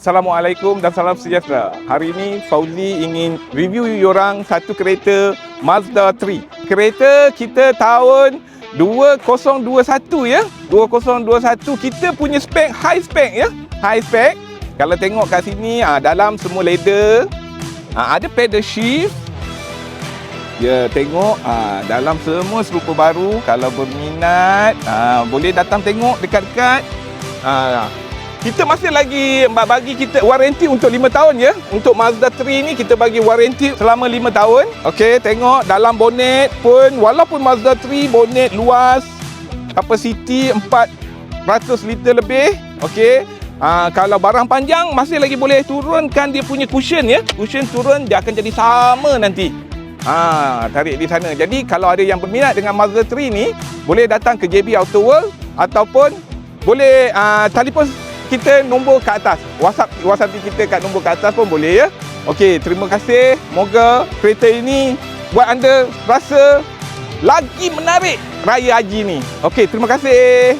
Assalamualaikum dan salam sejahtera. Hari ini Fauzi ingin review yorang satu kereta Mazda 3. Kereta kita tahun 2021 ya. 2021 kita punya spek high spek ya. High spek. Kalau tengok kat sini dalam semua leather. Ada pedal shift. Ya, tengok dalam semua serupa baru. Kalau berminat boleh datang tengok dekat-dekat. Kita masih lagi bagi kita waranti untuk 5 tahun ya. Untuk Mazda 3 ni kita bagi waranti selama 5 tahun. Okey, tengok dalam bonet pun walaupun Mazda 3 bonet luas, kapasiti 400 liter lebih. Okey. Kalau barang panjang masih lagi boleh turunkan dia punya cushion ya. Cushion turun dia akan jadi sama nanti. Tarik di sana. Jadi kalau ada yang berminat dengan Mazda 3 ni, boleh datang ke JB Auto World ataupun boleh telefon kita nombor kat atas. WhatsApp kita kat nombor kat atas pun boleh ya. Okey, terima kasih. Moga kereta ini buat anda rasa lagi menarik Raya Haji ni. Okey, terima kasih.